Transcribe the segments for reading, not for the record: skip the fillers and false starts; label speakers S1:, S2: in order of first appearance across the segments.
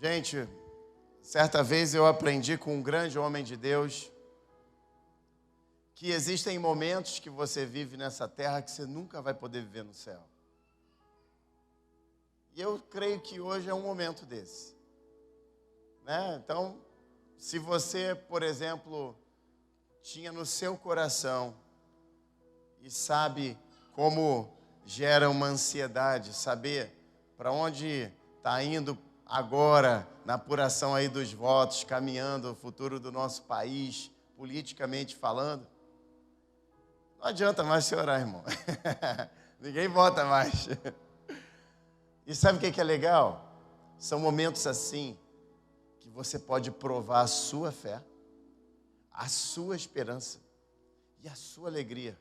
S1: Gente, certa vez eu aprendi com um grande homem de Deus que existem momentos que você vive nessa terra que você nunca vai poder viver no céu. E eu creio que hoje é um momento desse, né? Então, se você, por exemplo, tinha no seu coração e sabe como gera uma ansiedade, saber para onde está indo agora, na apuração aí dos votos, caminhando o futuro do nosso país, politicamente falando, não adianta mais você orar, irmão. Ninguém vota mais. E sabe o que é legal? São momentos assim que você pode provar a sua fé, a sua esperança e a sua alegria.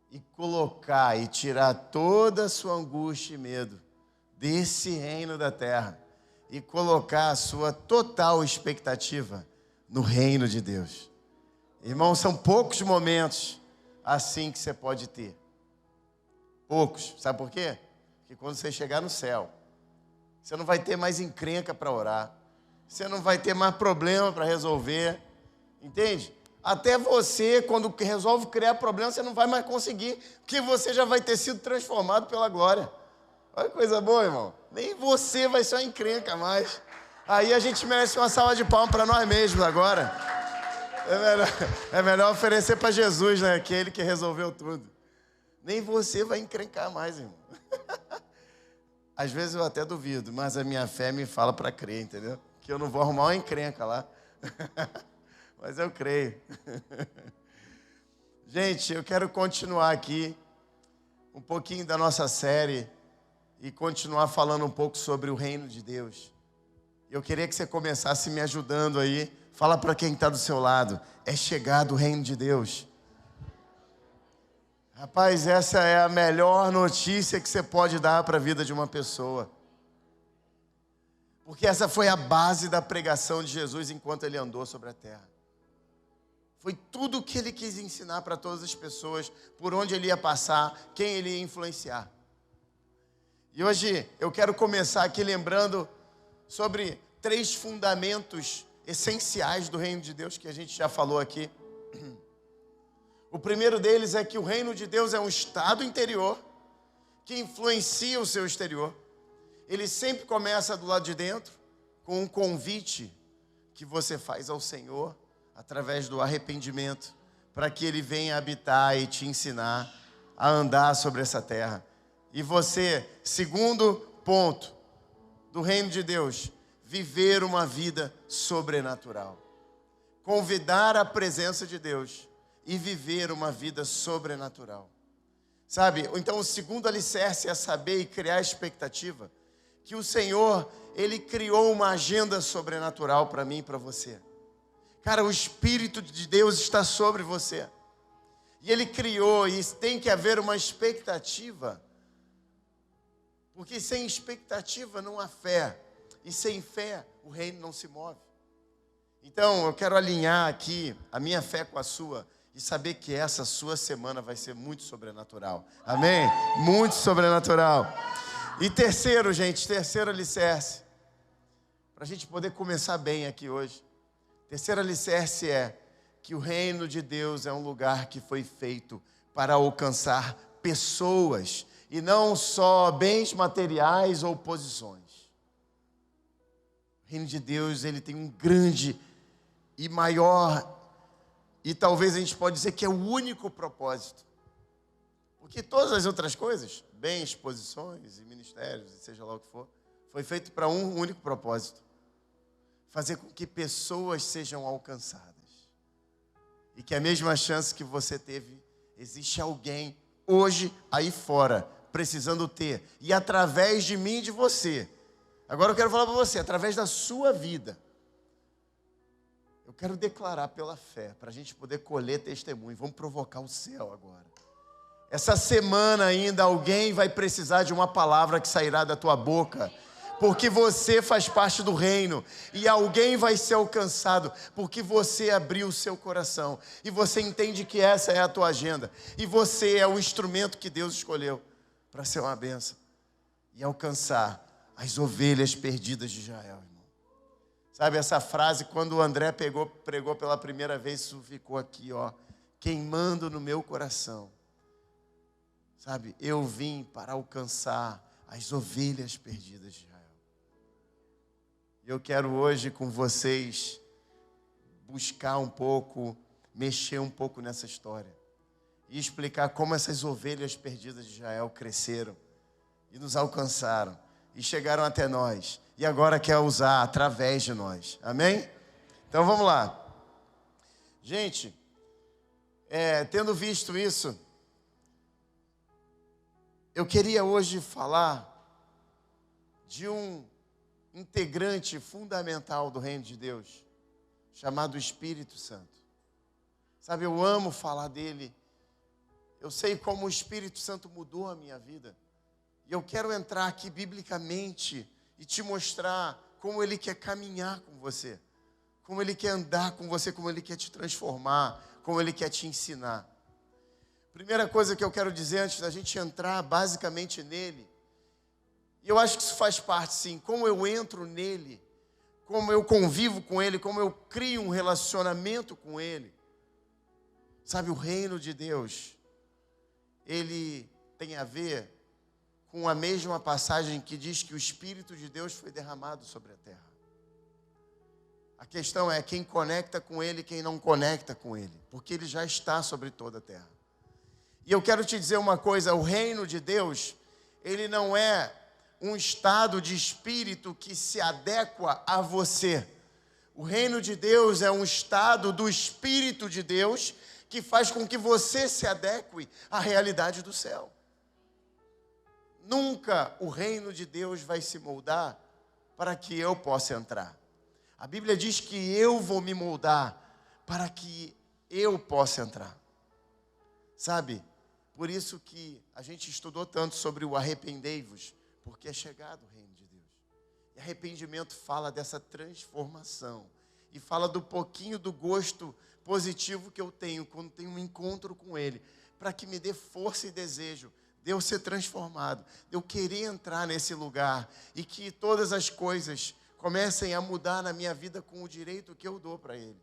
S1: E colocar e tirar toda a sua angústia e medo desse reino da terra e colocar a sua total expectativa no reino de Deus. Irmão, são poucos momentos assim que você pode ter. Poucos. Sabe por quê? Porque quando você chegar no céu, você não vai ter mais encrenca para orar. Você não vai ter mais problema para resolver. Entende? Até você, quando resolve criar problema, você não vai mais conseguir, porque você já vai ter sido transformado pela glória. Olha que coisa boa, irmão. Nem você vai ser uma encrenca mais. Aí a gente merece uma salva de palmas para nós mesmos agora. É melhor oferecer para Jesus, né? Aquele que resolveu tudo. Nem você vai encrencar mais, irmão. Às vezes eu até duvido, mas a minha fé me fala para crer, entendeu? Que eu não vou arrumar uma encrenca lá. Mas eu creio. Gente, eu quero continuar aqui um pouquinho da nossa série e continuar falando um pouco sobre o reino de Deus. Eu queria que você começasse me ajudando aí. Fala para quem está do seu lado. É chegado o reino de Deus. Rapaz, essa é a melhor notícia que você pode dar para a vida de uma pessoa. Porque essa foi a base da pregação de Jesus enquanto ele andou sobre a terra. Foi tudo o que ele quis ensinar para todas as pessoas, por onde ele ia passar, quem ele ia influenciar. E hoje eu quero começar aqui lembrando sobre 3 fundamentos essenciais do reino de Deus que a gente já falou aqui. O primeiro deles é que o reino de Deus é um estado interior que influencia o seu exterior. Ele sempre começa do lado de dentro com um convite que você faz ao Senhor através do arrependimento, para que Ele venha habitar e te ensinar a andar sobre essa terra. E você, segundo ponto do reino de Deus, viver uma vida sobrenatural. Convidar a presença de Deus e viver uma vida sobrenatural. Sabe? Então o segundo alicerce é saber e criar expectativa que o Senhor, Ele criou uma agenda sobrenatural para mim e para você. Cara, o Espírito de Deus está sobre você. E Ele criou, e tem que haver uma expectativa. Porque sem expectativa não há fé. E sem fé o reino não se move. Então eu quero alinhar aqui a minha fé com a sua. E saber que essa sua semana vai ser muito sobrenatural. Amém? Muito sobrenatural. E terceiro, gente, terceiro alicerce. Para a gente poder começar bem aqui hoje. Terceiro alicerce é que o reino de Deus é um lugar que foi feito para alcançar pessoas e não só bens materiais ou posições. O reino de Deus, ele tem um grande e maior, e talvez a gente pode dizer que é o único propósito. Porque todas as outras coisas, bens, posições e ministérios, seja lá o que for, foi feito para um único propósito. Fazer com que pessoas sejam alcançadas. E que a mesma chance que você teve, existe alguém hoje aí fora, precisando ter. E através de mim e de você. Agora eu quero falar para você, através da sua vida. Eu quero declarar pela fé, para a gente poder colher testemunho. Vamos provocar o céu agora. Essa semana ainda alguém vai precisar de uma palavra que sairá da tua boca. Porque você faz parte do reino. E alguém vai ser alcançado. Porque você abriu o seu coração. E você entende que essa é a tua agenda. E você é o instrumento que Deus escolheu para ser uma bênção. E alcançar as ovelhas perdidas de Israel, irmão. Sabe, essa frase, quando o André pregou pela primeira vez, isso ficou aqui, ó, queimando no meu coração. Sabe, eu vim para alcançar as ovelhas perdidas de Israel. E eu quero hoje com vocês buscar um pouco, mexer um pouco nessa história. E explicar como essas ovelhas perdidas de Israel cresceram e nos alcançaram e chegaram até nós. E agora quer usar através de nós. Amém? Então vamos lá. Gente, tendo visto isso, eu queria hoje falar de um integrante fundamental do reino de Deus, chamado Espírito Santo. Sabe, eu amo falar dele. Eu sei como o Espírito Santo mudou a minha vida. E eu quero entrar aqui biblicamente e te mostrar como ele quer caminhar com você, como ele quer andar com você, como ele quer te transformar, como ele quer te ensinar. Primeira coisa que eu quero dizer antes da gente entrar basicamente nele, e eu acho que isso faz parte sim, como eu entro nele, como eu convivo com ele, como eu crio um relacionamento com ele. Sabe, o reino de Deus, ele tem a ver com a mesma passagem que diz que o Espírito de Deus foi derramado sobre a terra. A questão é quem conecta com ele e quem não conecta com ele, porque ele já está sobre toda a terra. E eu quero te dizer uma coisa, o reino de Deus, ele não é um estado de espírito que se adequa a você. O reino de Deus é um estado do Espírito de Deus que faz com que você se adeque à realidade do céu. Nunca o reino de Deus vai se moldar para que eu possa entrar. A Bíblia diz que eu vou me moldar para que eu possa entrar. Sabe, por isso que a gente estudou tanto sobre o arrependei-vos, porque é chegado o reino de Deus. E arrependimento fala dessa transformação. E fala do pouquinho do gosto positivo que eu tenho quando tenho um encontro com Ele. Para que me dê força e desejo de eu ser transformado. De eu querer entrar nesse lugar. E que todas as coisas comecem a mudar na minha vida com o direito que eu dou para Ele.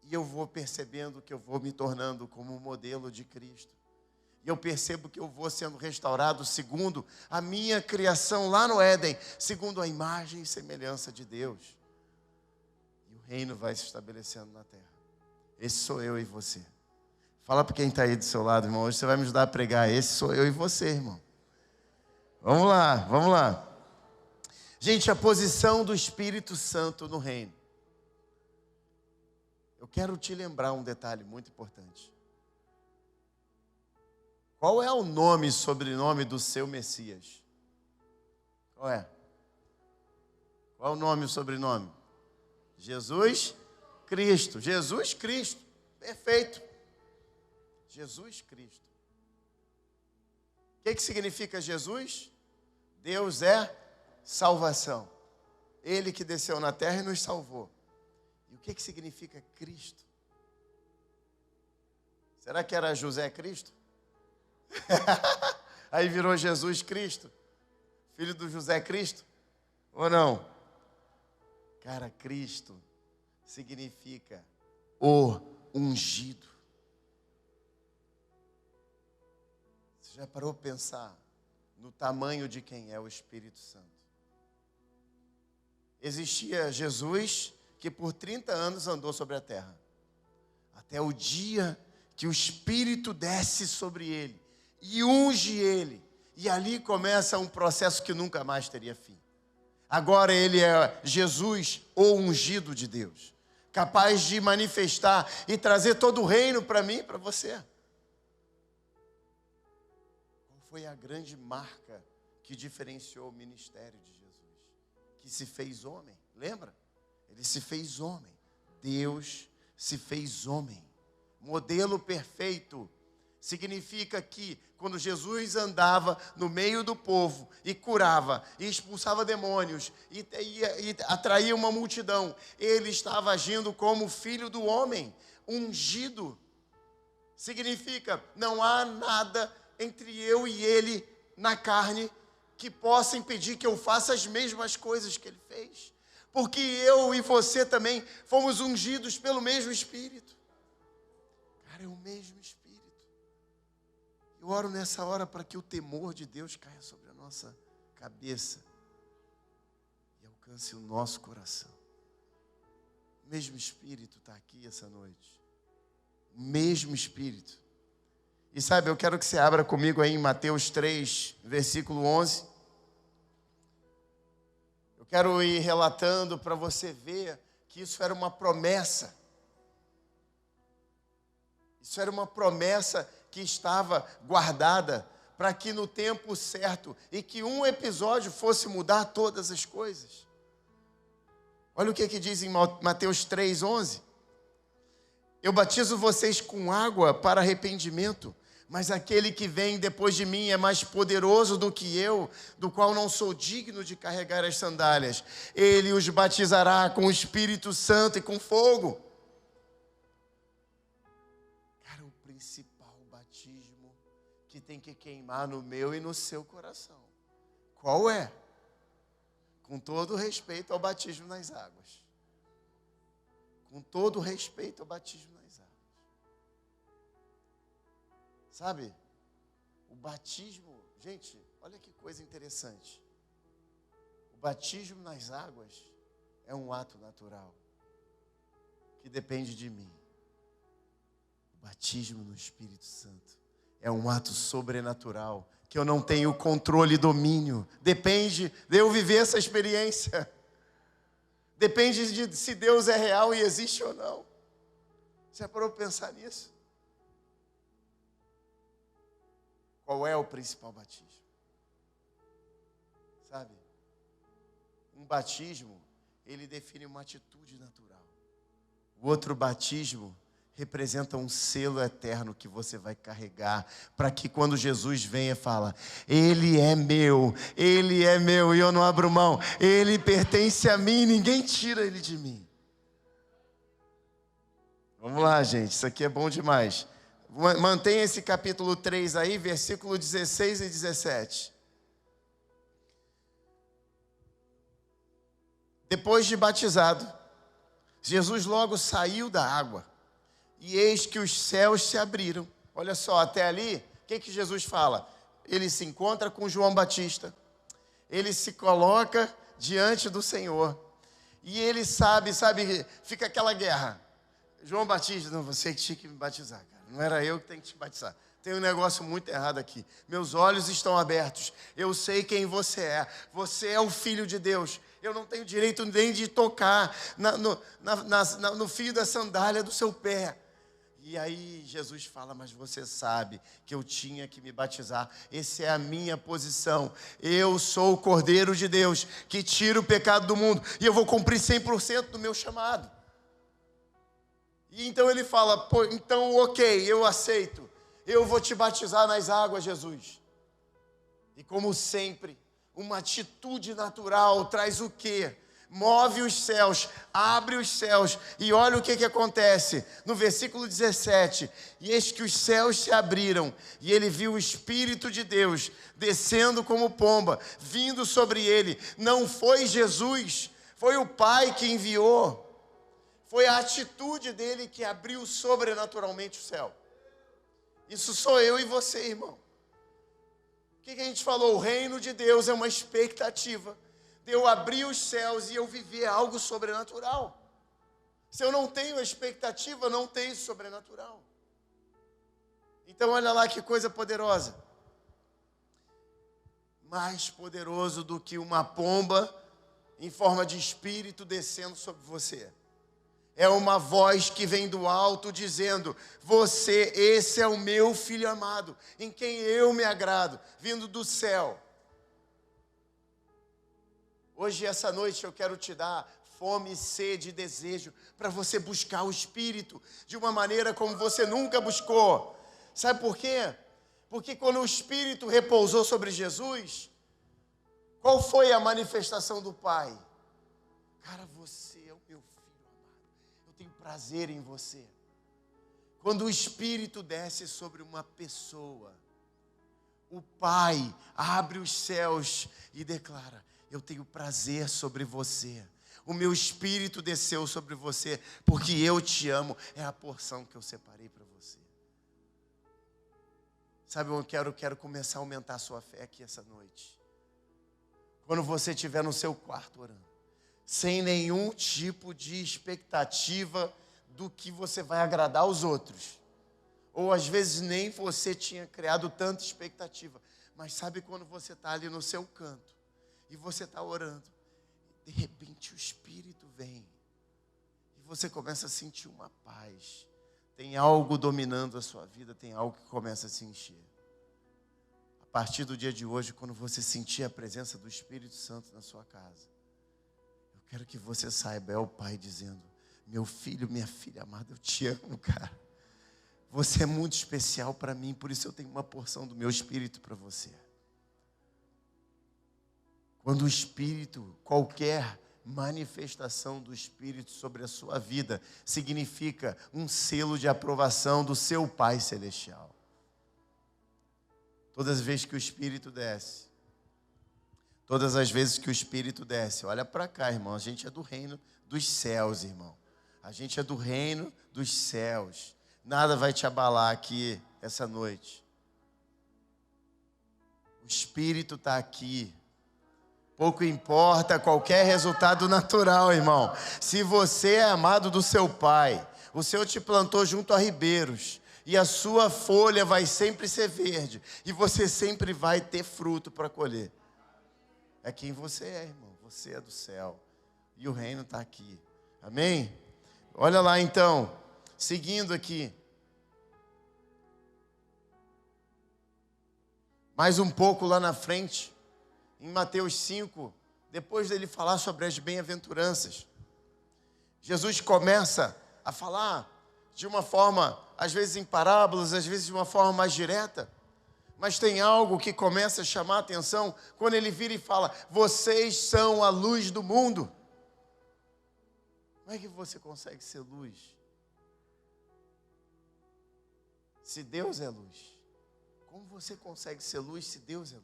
S1: E eu vou percebendo que eu vou me tornando como um modelo de Cristo. E eu percebo que eu vou sendo restaurado segundo a minha criação lá no Éden, segundo a imagem e semelhança de Deus. E o reino vai se estabelecendo na terra. Esse sou eu e você. Fala para quem está aí do seu lado, irmão. Hoje você vai me ajudar a pregar. Esse sou eu e você, irmão. Vamos lá, vamos lá. Gente, a posição do Espírito Santo no reino. Eu quero te lembrar um detalhe muito importante. Qual é o nome e sobrenome do seu Messias? Qual é? Qual é o nome e o sobrenome? Jesus Cristo. Jesus Cristo. Perfeito. Jesus Cristo. O que significa Jesus? Deus é salvação. Ele que desceu na terra e nos salvou. E o que significa Cristo? Será que era José Cristo? Aí virou Jesus Cristo, filho do José Cristo, ou não? Cara, Cristo significa o ungido. Você já parou para pensar no tamanho de quem é o Espírito Santo? Existia Jesus que por 30 anos andou sobre a terra, até o dia que o Espírito desce sobre ele e unge ele. E ali começa um processo que nunca mais teria fim. Agora ele é Jesus, o ungido de Deus, capaz de manifestar e trazer todo o reino para mim e para você. Qual foi a grande marca que diferenciou o ministério de Jesus? Que se fez homem, lembra? Ele se fez homem. Deus se fez homem. Modelo perfeito. Significa que quando Jesus andava no meio do povo e curava, e expulsava demônios, e atraía uma multidão, ele estava agindo como filho do homem, ungido. Significa, não há nada entre eu e ele na carne que possa impedir que eu faça as mesmas coisas que ele fez. Porque eu e você também fomos ungidos pelo mesmo Espírito. Cara, é o mesmo Espírito. Eu oro nessa hora para que o temor de Deus caia sobre a nossa cabeça e alcance o nosso coração. O mesmo Espírito está aqui essa noite. O mesmo Espírito. E sabe, eu quero que você abra comigo aí em Mateus 3, versículo 11. Eu quero ir relatando para você ver que isso era uma promessa. Isso era uma promessa que estava guardada para que no tempo certo e que um episódio fosse mudar todas as coisas. Olha o que diz em Mateus 3, 11. Eu batizo vocês com água para arrependimento, mas aquele que vem depois de mim é mais poderoso do que eu, do qual não sou digno de carregar as sandálias. Ele os batizará com o Espírito Santo e com fogo. Cara, o principal batismo que tem que queimar no meu e no seu coração. Qual é? Com todo respeito ao batismo nas águas. Com todo respeito ao batismo nas águas. Sabe? O batismo, gente, olha que coisa interessante. O batismo nas águas é um ato natural que depende de mim. O batismo no Espírito Santo é um ato sobrenatural que eu não tenho controle e domínio. Depende de eu viver essa experiência. Depende de se Deus é real e existe ou não. Você parou para pensar nisso? Qual é o principal batismo? Sabe? Um batismo, ele define uma atitude natural. O outro batismo representa um selo eterno que você vai carregar, para que quando Jesus venha, fala, Ele é meu e eu não abro mão, Ele pertence a mim, ninguém tira Ele de mim. Vamos lá, gente, isso aqui é bom demais. Mantenha esse capítulo 3 aí, versículo 16 e 17. Depois de batizado, Jesus logo saiu da água. E eis que os céus se abriram. Olha só, até ali, o que Jesus fala? Ele se encontra com João Batista. Ele se coloca diante do Senhor. E ele sabe, fica aquela guerra. João Batista, não, você que tinha que me batizar, cara. Não era eu que tenho que te batizar. Tem um negócio muito errado aqui. Meus olhos estão abertos. Eu sei quem você é. Você é o Filho de Deus. Eu não tenho direito nem de tocar no fio da sandália do seu pé. E aí Jesus fala, mas você sabe que eu tinha que me batizar. Essa é a minha posição. Eu sou o Cordeiro de Deus que tira o pecado do mundo. E eu vou cumprir 100% do meu chamado. E então ele fala, pô, então ok, eu aceito. Eu vou te batizar nas águas, Jesus. E como sempre, uma atitude natural traz o quê? Move os céus, abre os céus, e olha o que acontece, no versículo 17, e eis que os céus se abriram, e ele viu o Espírito de Deus, descendo como pomba, vindo sobre ele, não foi Jesus, foi o Pai que enviou, foi a atitude dele que abriu sobrenaturalmente o céu, isso sou eu e você, irmão. O que a gente falou? O reino de Deus é uma expectativa, de eu abrir os céus e eu viver algo sobrenatural. Se eu não tenho expectativa, não tenho sobrenatural. Então olha lá que coisa poderosa. Mais poderoso do que uma pomba em forma de espírito descendo sobre você. É uma voz que vem do alto dizendo, esse é o meu filho amado, em quem eu me agrado, vindo do céu. Hoje, essa noite, eu quero te dar fome, sede e desejo para você buscar o Espírito de uma maneira como você nunca buscou. Sabe por quê? Porque quando o Espírito repousou sobre Jesus, qual foi a manifestação do Pai? Cara, você é o meu filho amado. Eu tenho prazer em você. Quando o Espírito desce sobre uma pessoa, o Pai abre os céus e declara: eu tenho prazer sobre você. O meu Espírito desceu sobre você, porque eu te amo. É a porção que eu separei para você. Sabe, eu quero começar a aumentar a sua fé aqui essa noite. Quando você estiver no seu quarto orando, sem nenhum tipo de expectativa do que você vai agradar aos outros. Ou às vezes nem você tinha criado tanta expectativa. Mas sabe quando você está ali no seu canto e você está orando, de repente o Espírito vem e você começa a sentir uma paz. Tem algo dominando a sua vida, tem algo que começa a se encher. A partir do dia de hoje, quando você sentir a presença do Espírito Santo na sua casa, eu quero que você saiba, é o Pai dizendo: meu filho, minha filha amada, eu te amo, cara. Você é muito especial para mim, por isso eu tenho uma porção do meu Espírito para você. Quando o Espírito, qualquer manifestação do Espírito sobre a sua vida, significa um selo de aprovação do seu Pai Celestial. Todas as vezes que o Espírito desce, olha para cá, irmão, a gente é do reino dos céus, irmão. A gente é do reino dos céus. Nada vai te abalar aqui essa noite. O Espírito está aqui. Pouco importa qualquer resultado natural, irmão. Se você é amado do seu Pai, o Senhor te plantou junto a ribeiros, e a sua folha vai sempre ser verde, e você sempre vai ter fruto para colher. É quem você é, irmão. Você é do céu. E o reino está aqui. Amém? Olha lá então, seguindo aqui. Mais um pouco lá na frente, em Mateus 5, depois dele falar sobre as bem-aventuranças, Jesus começa a falar de uma forma, às vezes em parábolas, às vezes de uma forma mais direta, mas tem algo que começa a chamar a atenção quando ele vira e fala: vocês são a luz do mundo. Como é que você consegue ser luz se Deus é luz? Como você consegue ser luz se Deus é luz?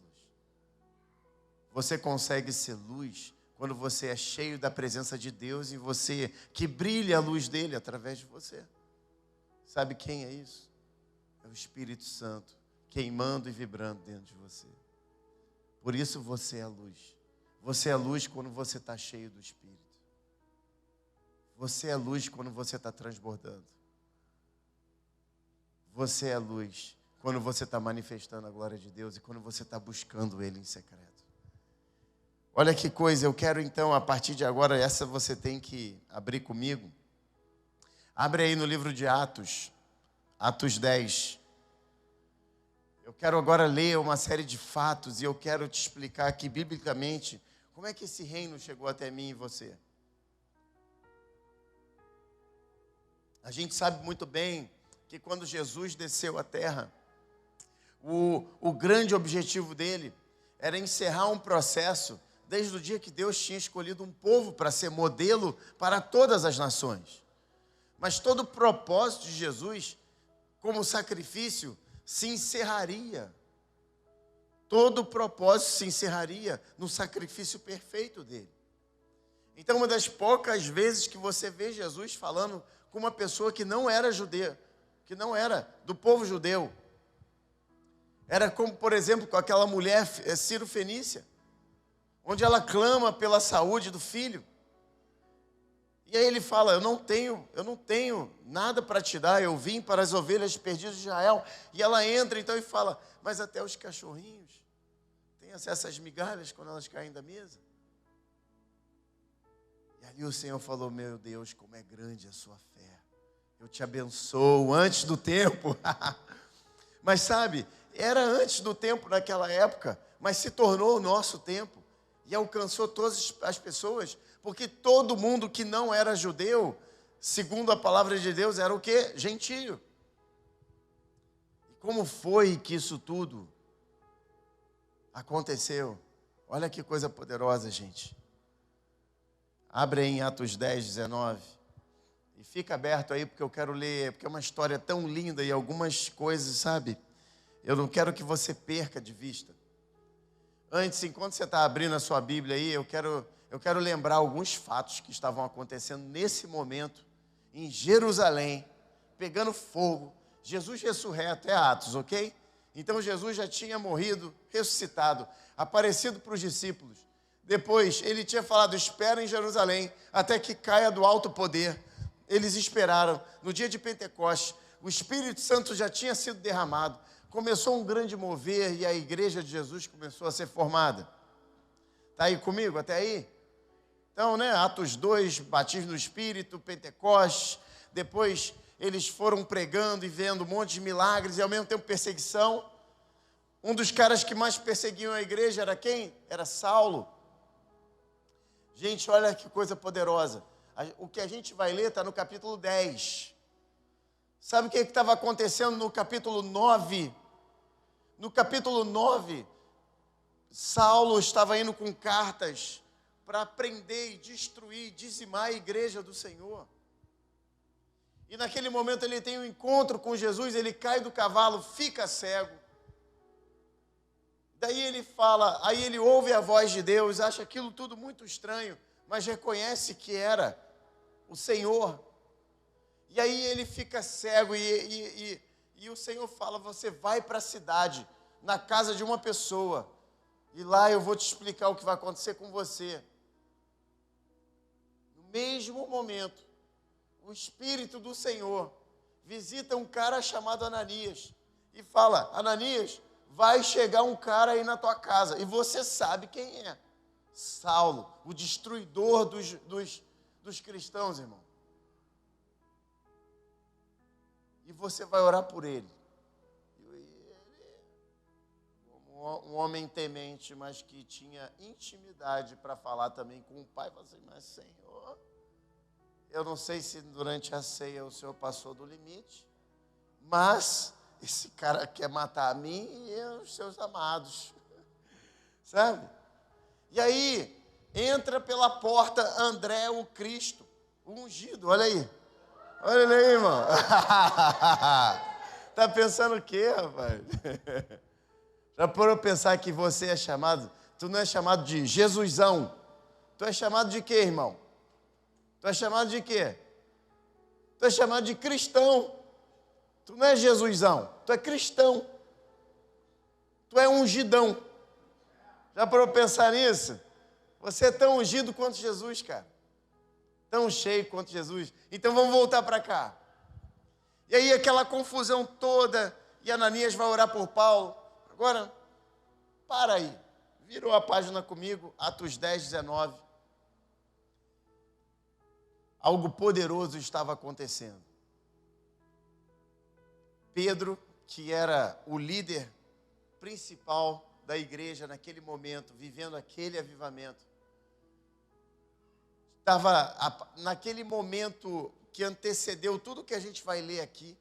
S1: Você consegue ser luz quando você é cheio da presença de Deus e você, que brilha a luz dele através de você. Sabe quem é isso? É o Espírito Santo queimando e vibrando dentro de você. Por isso você é luz. Você é luz quando você está cheio do Espírito. Você é luz quando você está transbordando. Você é luz quando você está manifestando a glória de Deus e quando você está buscando Ele em secreto. Olha que coisa, eu quero então, a partir de agora, essa você tem que abrir comigo. Abre aí no livro de Atos, Atos 10. Eu quero agora ler uma série de fatos e eu quero te explicar aqui, biblicamente, como é que esse reino chegou até mim e você. A gente sabe muito bem que quando Jesus desceu à terra, o grande objetivo dele era encerrar um processo desde o dia que Deus tinha escolhido um povo para ser modelo para todas as nações. Mas todo o propósito de Jesus, como sacrifício, se encerraria. Todo o propósito se encerraria no sacrifício perfeito dele. Então, uma das poucas vezes que você vê Jesus falando com uma pessoa que não era judeu, que não era do povo judeu. Era como, por exemplo, com aquela mulher Ciro-fenícia, onde ela clama pela saúde do filho. E aí ele fala: eu não tenho nada para te dar, eu vim para as ovelhas perdidas de Israel. E ela entra então e fala: mas até os cachorrinhos têm acesso às migalhas quando elas caem da mesa. E ali o Senhor falou: meu Deus, como é grande a sua fé. Eu te abençoo antes do tempo. Mas sabe, era antes do tempo naquela época, mas se tornou o nosso tempo. E alcançou todas as pessoas, porque todo mundo que não era judeu, segundo a palavra de Deus, era o quê? Gentio. E como foi que isso tudo aconteceu? Olha que coisa poderosa, gente. Abre aí em Atos 10, 19. E fica aberto aí, porque eu quero ler, porque é uma história tão linda e algumas coisas, sabe? Eu não quero que você perca de vista. Antes, enquanto você está abrindo a sua Bíblia aí, eu quero lembrar alguns fatos que estavam acontecendo nesse momento, em Jerusalém, pegando fogo. Jesus ressurreto, é Atos, ok? Então Jesus já tinha morrido, ressuscitado, aparecido para os discípulos. Depois, ele tinha falado, espera em Jerusalém, até que caia do alto poder. Eles esperaram. No dia de Pentecostes, o Espírito Santo já tinha sido derramado. Começou um grande mover e a igreja de Jesus começou a ser formada. Está aí comigo até aí? Então, Atos 2, batismo no Espírito, Pentecostes. Depois, eles foram pregando e vendo um monte de milagres e ao mesmo tempo perseguição. Um dos caras que mais perseguiam a igreja era quem? Era Saulo. Gente, olha que coisa poderosa. O que a gente vai ler está no capítulo 10. Sabe o que estava acontecendo no capítulo 9? No capítulo 9, Saulo estava indo com cartas para prender e destruir, dizimar a igreja do Senhor. E naquele momento ele tem um encontro com Jesus, ele cai do cavalo, fica cego. Daí ele fala, aí ele ouve a voz de Deus, acha aquilo tudo muito estranho, mas reconhece que era o Senhor. E aí ele fica cego e o Senhor fala, você vai para a cidade, na casa de uma pessoa, e lá eu vou te explicar o que vai acontecer com você. No mesmo momento, o Espírito do Senhor visita um cara chamado Ananias e fala, Ananias, vai chegar um cara aí na tua casa, e você sabe quem é. Saulo, o destruidor dos cristãos, irmão. E você vai orar por ele. Um homem temente, mas que tinha intimidade para falar também com o pai, falou assim, mas Senhor, eu não sei se durante a ceia o Senhor passou do limite, mas esse cara quer matar a mim e os seus amados, sabe? E aí, entra pela porta André, o Cristo, o ungido, olha aí. Olha ele aí, irmão. Tá pensando o quê, rapaz? Já parou pensar que você é chamado, tu não é chamado de Jesusão. Tu é chamado de quê, irmão? Tu é chamado de quê? Tu é chamado de cristão. Tu não é Jesusão, tu é cristão. Tu é ungidão. Já parou pensar nisso? Você é tão ungido quanto Jesus, cara. Tão cheio quanto Jesus. Então vamos voltar para cá. E aí aquela confusão toda, e Ananias vai orar por Paulo. Agora, para aí. Virou a página comigo, Atos 10, 19. Algo poderoso estava acontecendo. Pedro, que era o líder principal da igreja naquele momento, vivendo aquele avivamento, estava naquele momento que antecedeu tudo que a gente vai ler aqui.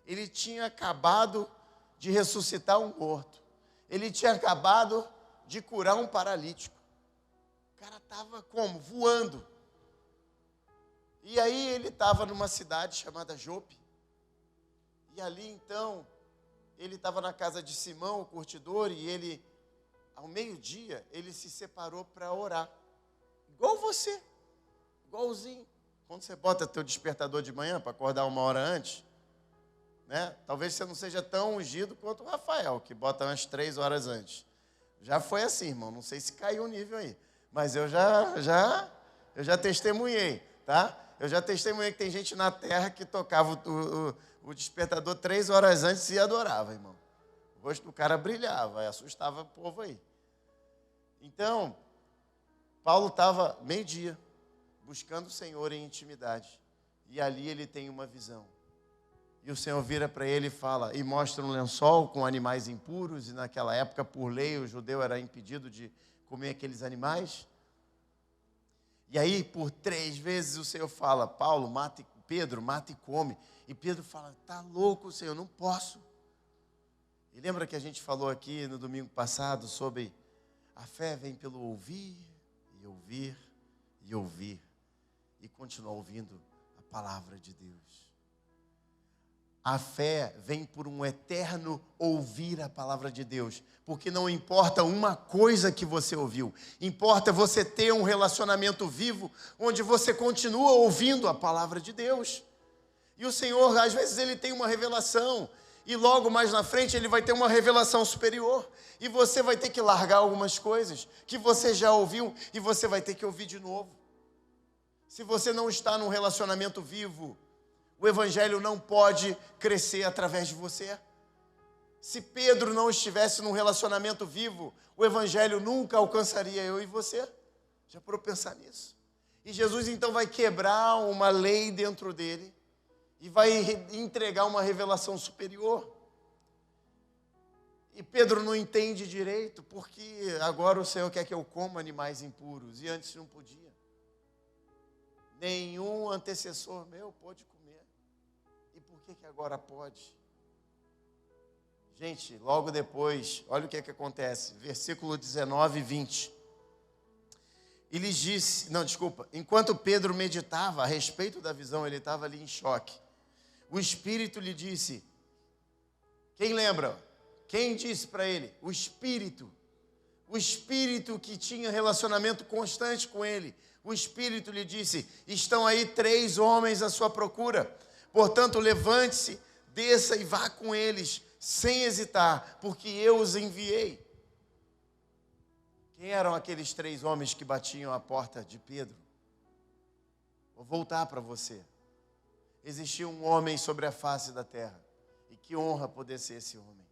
S1: Ele tinha acabado de ressuscitar um morto. Ele tinha acabado de curar um paralítico. O cara estava como? Voando. E aí ele estava numa cidade chamada Jope. E ali então, ele estava na casa de Simão, o curtidor, e ele, ao meio-dia, ele se separou para orar. Igual você. Igualzinho. Quando você bota teu despertador de manhã para acordar 1 hora antes, talvez você não seja tão ungido quanto o Rafael, que bota umas 3 horas antes. Já foi assim, irmão. Não sei se caiu o nível aí. Mas eu já testemunhei, tá? Eu já testemunhei que tem gente na terra que tocava o despertador 3 horas antes e adorava, irmão. O rosto do cara brilhava, assustava o povo aí. Então, Paulo estava meio-dia, buscando o Senhor em intimidade. E ali ele tem uma visão. E o Senhor vira para ele e fala, e mostra um lençol com animais impuros, e naquela época, por lei, o judeu era impedido de comer aqueles animais. E aí, por 3 vezes, o Senhor fala, Paulo, Pedro, mata e come. E Pedro fala, tá louco, Senhor, não posso. E lembra que a gente falou aqui no domingo passado sobre a fé vem pelo ouvir, e ouvir, e ouvir. E continuar ouvindo a palavra de Deus. A fé vem por um eterno ouvir a palavra de Deus. Porque não importa uma coisa que você ouviu, importa você ter um relacionamento vivo, onde você continua ouvindo a palavra de Deus. E o Senhor, às vezes, Ele tem uma revelação, e logo mais na frente Ele vai ter uma revelação superior. E você vai ter que largar algumas coisas que você já ouviu, e você vai ter que ouvir de novo. Se você não está num relacionamento vivo, o Evangelho não pode crescer através de você. Se Pedro não estivesse num relacionamento vivo, o Evangelho nunca alcançaria eu e você. Já parou para pensar nisso? E Jesus então vai quebrar uma lei dentro dele e vai entregar uma revelação superior. E Pedro não entende direito, porque agora o Senhor quer que eu coma animais impuros, e antes não podia. Nenhum antecessor meu pôde comer. E por que agora pode? Gente, logo depois, olha o que acontece, versículo 19 e 20. Ele disse, enquanto Pedro meditava a respeito da visão, ele estava ali em choque. O Espírito lhe disse, quem lembra? Quem disse para ele? O Espírito que tinha relacionamento constante com ele. O Espírito lhe disse, estão aí 3 homens à sua procura, portanto levante-se, desça e vá com eles, sem hesitar, porque eu os enviei. Quem eram aqueles 3 homens que batiam a porta de Pedro? Vou voltar para você. Existia um homem sobre a face da terra, e que honra poder ser esse homem.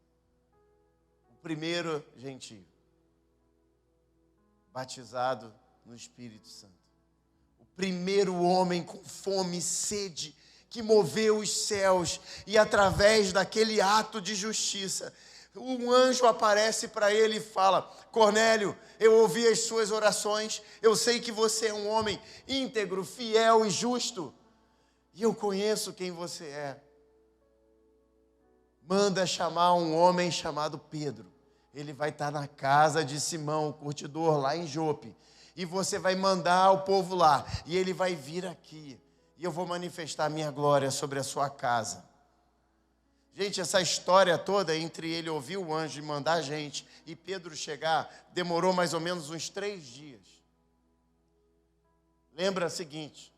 S1: O primeiro gentio, batizado no Espírito Santo. O primeiro homem com fome e sede, que moveu os céus, e através daquele ato de justiça, um anjo aparece para ele e fala, Cornélio, eu ouvi as suas orações, eu sei que você é um homem íntegro, fiel e justo, e eu conheço quem você é. Manda chamar um homem chamado Pedro, ele vai estar na casa de Simão, o curtidor, lá em Jope, e você vai mandar o povo lá, e ele vai vir aqui, e eu vou manifestar a minha glória sobre a sua casa. Gente, essa história toda, entre ele ouvir o anjo e mandar a gente, e Pedro chegar, demorou mais ou menos uns 3 dias. Lembra o seguinte,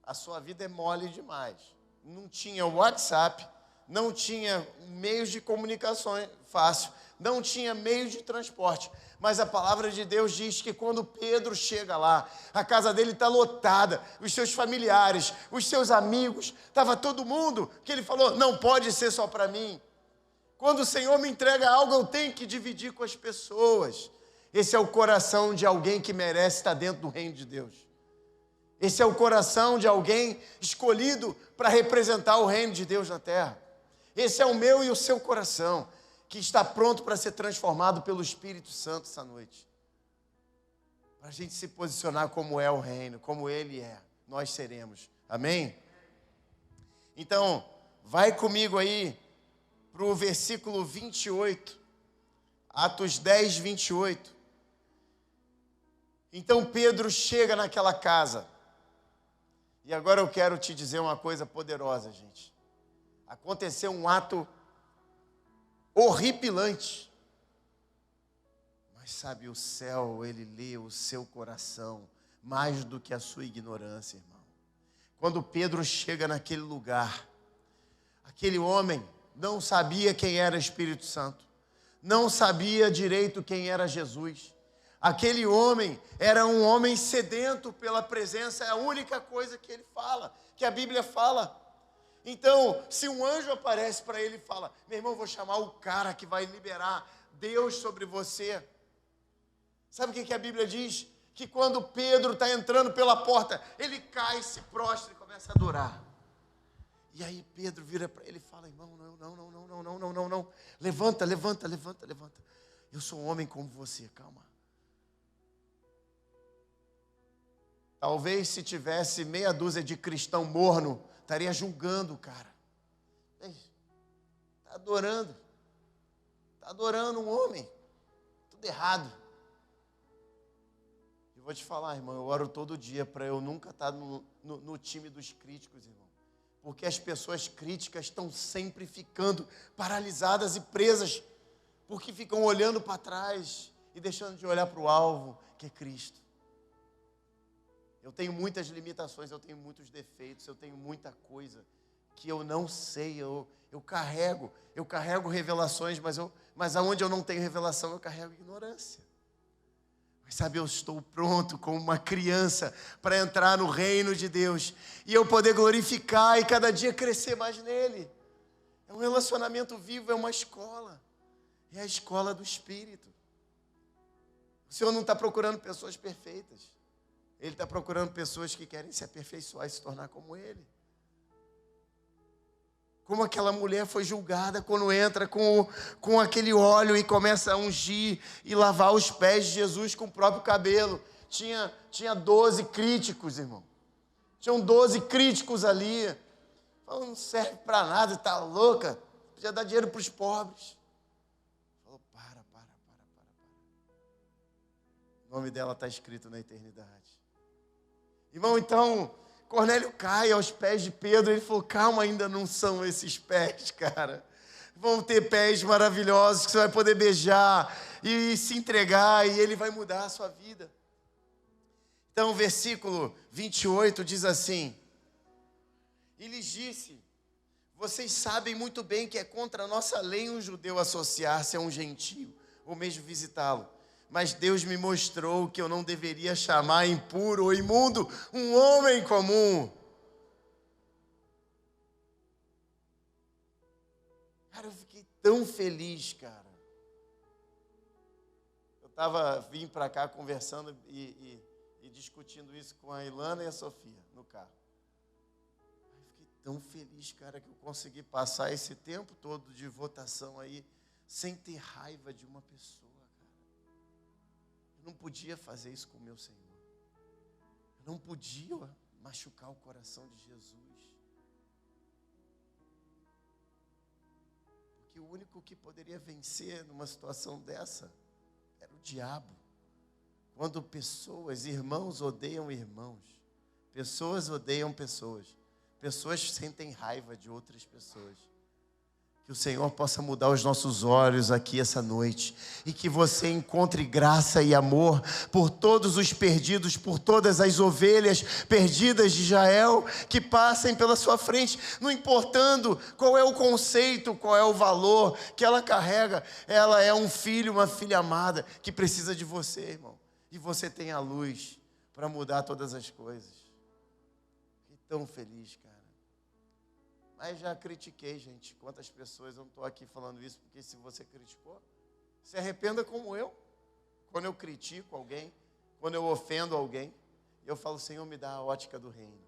S1: a sua vida é mole demais. Não tinha WhatsApp, não tinha meios de comunicação fácil, não tinha meios de transporte. Mas a palavra de Deus diz que quando Pedro chega lá, a casa dele está lotada, os seus familiares, os seus amigos, estava todo mundo, que ele falou, não pode ser só para mim. Quando o Senhor me entrega algo, eu tenho que dividir com as pessoas. Esse é o coração de alguém que merece estar dentro do reino de Deus. Esse é o coração de alguém escolhido para representar o reino de Deus na terra. Esse é o meu e o seu coração, que está pronto para ser transformado pelo Espírito Santo essa noite. Para a gente se posicionar como é o reino, como Ele é, nós seremos. Amém? Então, vai comigo aí para o versículo 28, Atos 10, 28. Então Pedro chega naquela casa. E agora eu quero te dizer uma coisa poderosa, gente. Aconteceu um ato horripilante. Mas sabe, o céu, ele lê o seu coração mais do que a sua ignorância, irmão. Quando Pedro chega naquele lugar, aquele homem não sabia quem era o Espírito Santo, não sabia direito quem era Jesus. Aquele homem era um homem sedento pela presença, é a única coisa que ele fala, que a Bíblia fala. Então, se um anjo aparece para ele e fala, meu irmão, vou chamar o cara que vai liberar Deus sobre você. Sabe o que a Bíblia diz? Que quando Pedro está entrando pela porta, ele cai, se prostra e começa a adorar. E aí Pedro vira para ele e fala, irmão, não. Levanta. Eu sou um homem como você, calma. Talvez se tivesse meia dúzia de cristão morno, estaria julgando o cara. Está adorando um homem. Tudo errado. Eu vou te falar, irmão, eu oro todo dia para eu nunca estar no time dos críticos, irmão. Porque as pessoas críticas estão sempre ficando paralisadas e presas, porque ficam olhando para trás e deixando de olhar para o alvo, que é Cristo. Eu tenho muitas limitações, eu tenho muitos defeitos, eu tenho muita coisa que eu não sei, eu carrego revelações, mas aonde eu não tenho revelação, eu carrego ignorância. Mas sabe, eu estou pronto como uma criança para entrar no reino de Deus e eu poder glorificar e cada dia crescer mais nele. É um relacionamento vivo, é uma escola. É a escola do Espírito. O Senhor não está procurando pessoas perfeitas. Ele está procurando pessoas que querem se aperfeiçoar e se tornar como Ele. Como aquela mulher foi julgada quando entra com aquele óleo e começa a ungir e lavar os pés de Jesus com o próprio cabelo. Tinha 12 críticos, irmão. Tinham 12 críticos ali. Falando, não serve para nada, está louca. Podia dar dinheiro para os pobres. Falou, para. O nome dela está escrito na eternidade. Irmão, então, Cornélio cai aos pés de Pedro. Ele falou, calma, ainda não são esses pés, cara. Vão ter pés maravilhosos que você vai poder beijar e se entregar e ele vai mudar a sua vida. Então, o versículo 28 diz assim, e lhes disse, vocês sabem muito bem que é contra a nossa lei um judeu associar-se a um gentio, ou mesmo visitá-lo. Mas Deus me mostrou que eu não deveria chamar impuro ou imundo um homem comum. Cara, eu fiquei tão feliz, cara. Vim para cá conversando e discutindo isso com a Ilana e a Sofia no carro. Eu fiquei tão feliz, cara, que eu consegui passar esse tempo todo de votação aí sem ter raiva de uma pessoa. Eu não podia fazer isso com o meu Senhor. Eu não podia machucar o coração de Jesus. Porque o único que poderia vencer numa situação dessa era o diabo. Quando pessoas, irmãos odeiam irmãos, pessoas odeiam pessoas, pessoas sentem raiva de outras pessoas. Que o Senhor possa mudar os nossos olhos aqui essa noite. E que você encontre graça e amor por todos os perdidos, por todas as ovelhas perdidas de Israel que passem pela sua frente. Não importando qual é o conceito, qual é o valor que ela carrega. Ela é um filho, uma filha amada que precisa de você, irmão. E você tem a luz para mudar todas as coisas. Fiquei tão feliz, cara. Mas já critiquei, gente. Quantas pessoas, eu não estou aqui falando isso, porque se você criticou, se arrependa como eu. Quando eu critico alguém, quando eu ofendo alguém, eu falo, Senhor, me dá a ótica do reino.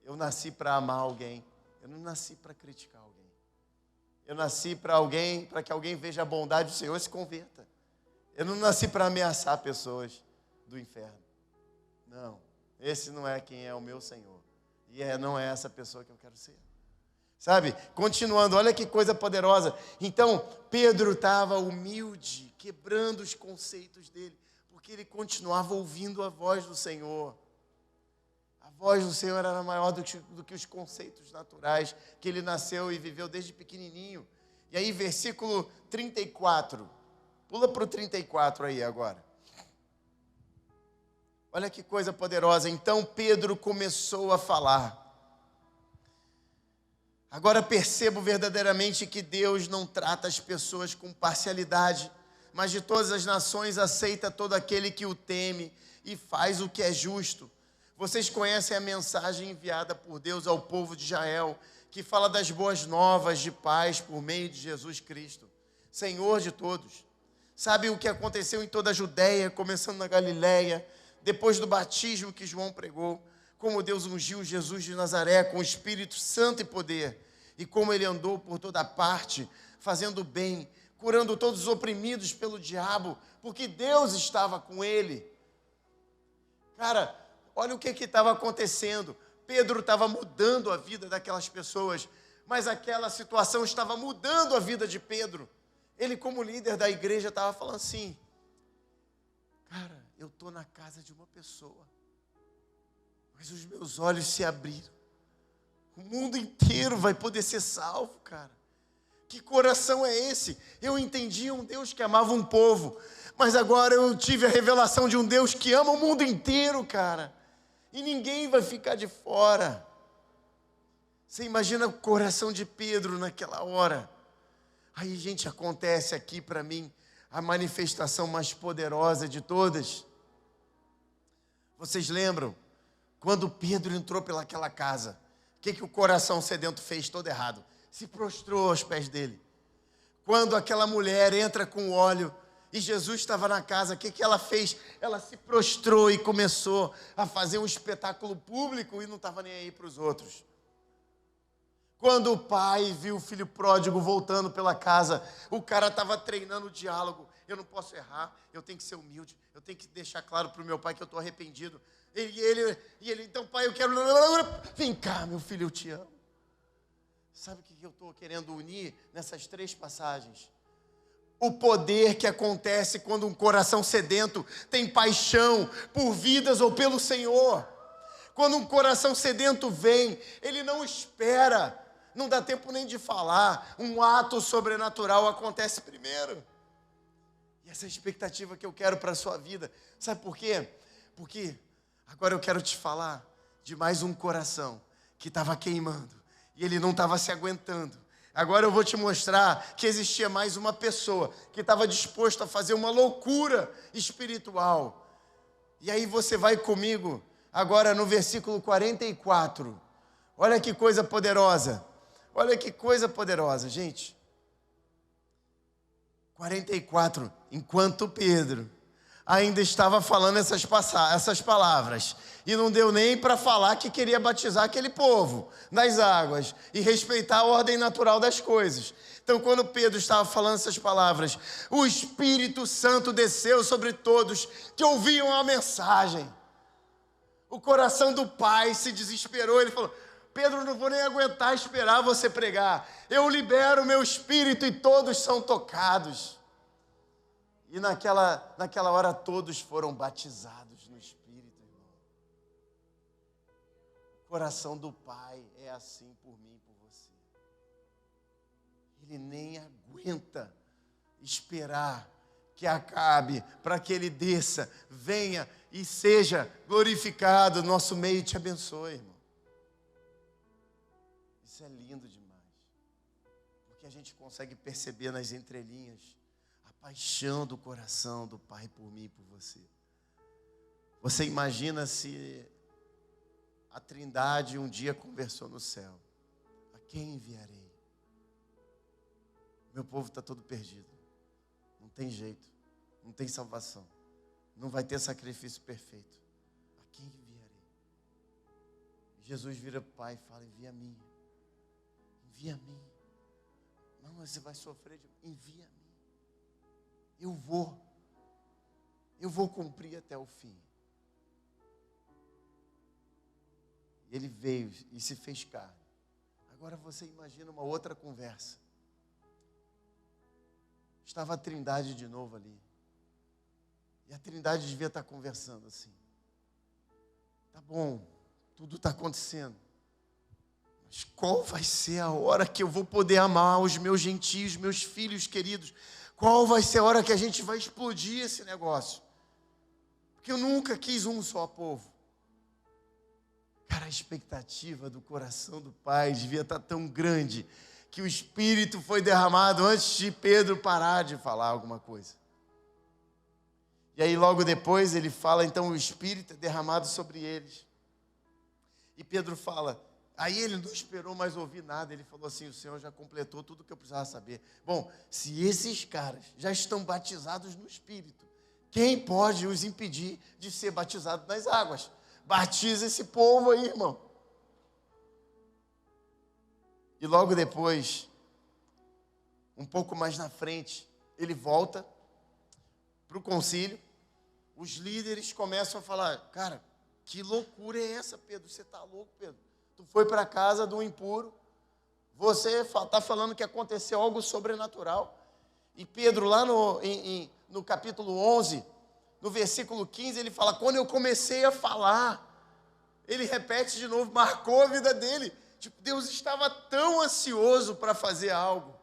S1: Eu nasci para amar alguém. Eu não nasci para criticar alguém. Eu nasci para que alguém veja a bondade do Senhor e se converta. Eu não nasci para ameaçar pessoas do inferno. Não, esse não é quem é o meu Senhor. E não é essa pessoa que eu quero ser. Sabe? Continuando, olha que coisa poderosa. Então, Pedro estava humilde, quebrando os conceitos dele, porque ele continuava ouvindo a voz do Senhor. A voz do Senhor era maior do que os conceitos naturais que ele nasceu e viveu desde pequenininho. E aí, versículo 34. Pula para o 34 aí agora. Olha que coisa poderosa. Então Pedro começou a falar. Agora percebo verdadeiramente que Deus não trata as pessoas com parcialidade, mas de todas as nações aceita todo aquele que o teme e faz o que é justo. Vocês conhecem a mensagem enviada por Deus ao povo de Israel, que fala das boas novas de paz por meio de Jesus Cristo, Senhor de todos. Sabe o que aconteceu em toda a Judeia, começando na Galileia, depois do batismo que João pregou, como Deus ungiu Jesus de Nazaré com o Espírito Santo e poder, e como ele andou por toda parte, fazendo bem, curando todos os oprimidos pelo diabo, porque Deus estava com ele. Cara, olha o que estava acontecendo. Pedro estava mudando a vida daquelas pessoas, mas aquela situação estava mudando a vida de Pedro. Ele, como líder da igreja, estava falando assim, cara, eu estou na casa de uma pessoa, mas os meus olhos se abriram O mundo inteiro vai poder ser salvo, cara. Que coração é esse? Eu entendi um Deus que amava um povo, mas agora eu tive a revelação de um Deus que ama o mundo inteiro, cara. E ninguém vai ficar de fora. Você imagina o coração de Pedro naquela hora. Aí, gente, acontece aqui para mim a manifestação mais poderosa de todas. Vocês lembram? Quando Pedro entrou pelaquela casa, o que o coração sedento fez todo errado? Se prostrou aos pés dele. Quando aquela mulher entra com óleo e Jesus estava na casa, o que ela fez? Ela se prostrou e começou a fazer um espetáculo público e não estava nem aí para os outros. Quando o pai viu o filho pródigo voltando pela casa, o cara estava treinando o diálogo. Eu não posso errar, eu tenho que ser humilde, eu tenho que deixar claro para o meu pai que eu estou arrependido. Ele, então, pai, eu quero... Vem cá, meu filho, eu te amo. Sabe o que eu estou querendo unir nessas 3 passagens? O poder que acontece quando um coração sedento tem paixão por vidas ou pelo Senhor. Quando um coração sedento vem, ele não espera, não dá tempo nem de falar. Um ato sobrenatural acontece primeiro. E essa é a expectativa que eu quero para a sua vida. Sabe por quê? Porque agora eu quero te falar de mais um coração que estava queimando. E ele não estava se aguentando. Agora eu vou te mostrar que existia mais uma pessoa que estava disposto a fazer uma loucura espiritual. E aí você vai comigo agora no versículo 44. Olha que coisa poderosa. Olha que coisa poderosa, gente. 44. Enquanto Pedro ainda estava falando essas palavras, e não deu nem para falar que queria batizar aquele povo nas águas e respeitar a ordem natural das coisas. Então, quando Pedro estava falando essas palavras, o Espírito Santo desceu sobre todos que ouviam a mensagem. O coração do pai se desesperou, ele falou: Pedro, não vou nem aguentar esperar você pregar, eu libero o meu espírito e todos são tocados. E naquela hora todos foram batizados no Espírito, irmão. O coração do Pai é assim por mim e por você. Ele nem aguenta esperar que acabe para que Ele desça, venha e seja glorificado no nosso meio e te abençoe, irmão. Isso é lindo demais. Porque a gente consegue perceber nas entrelinhas paixão do coração do Pai por mim e por você. Você imagina se a Trindade um dia conversou no céu: a quem enviarei? Meu povo está todo perdido, não tem jeito, não tem salvação, não vai ter sacrifício perfeito. A quem enviarei? Jesus vira para o Pai e fala: envia a mim, envia a mim. Não, você vai sofrer, envia a mim. Eu vou cumprir até o fim. Ele veio e se fez carne. Agora você imagina uma outra conversa. Estava a Trindade de novo ali. E a Trindade devia estar conversando assim: tá bom, tudo está acontecendo, mas qual vai ser a hora que eu vou poder amar os meus gentios, meus filhos queridos? Qual vai ser a hora que a gente vai explodir esse negócio? Porque eu nunca quis um só povo. Cara, a expectativa do coração do Pai devia estar tão grande que o Espírito foi derramado antes de Pedro parar de falar alguma coisa. E aí logo depois ele fala, então o Espírito é derramado sobre eles. E Pedro fala... Aí ele não esperou mais ouvir nada, ele falou assim: o Senhor já completou tudo o que eu precisava saber. Bom, se esses caras já estão batizados no Espírito, quem pode os impedir de ser batizados nas águas? Batiza esse povo aí, irmão. E logo depois, um pouco mais na frente, ele volta para o concílio, os líderes começam a falar: cara, que loucura é essa, Pedro? Você está louco, Pedro? Tu foi para a casa do impuro, você está falando que aconteceu algo sobrenatural. E Pedro, lá no capítulo 11, no versículo 15, ele fala: quando eu comecei a falar, ele repete de novo, marcou a vida dele. Tipo, Deus estava tão ansioso para fazer algo.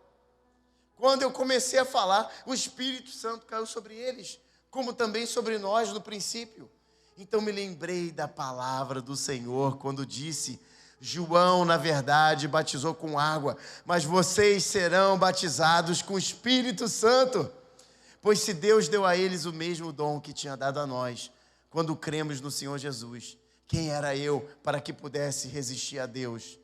S1: Quando eu comecei a falar, o Espírito Santo caiu sobre eles, como também sobre nós no princípio. Então me lembrei da palavra do Senhor quando disse: João, na verdade, batizou com água, mas vocês serão batizados com o Espírito Santo. Pois se Deus deu a eles o mesmo dom que tinha dado a nós, quando cremos no Senhor Jesus, quem era eu para que pudesse resistir a Deus?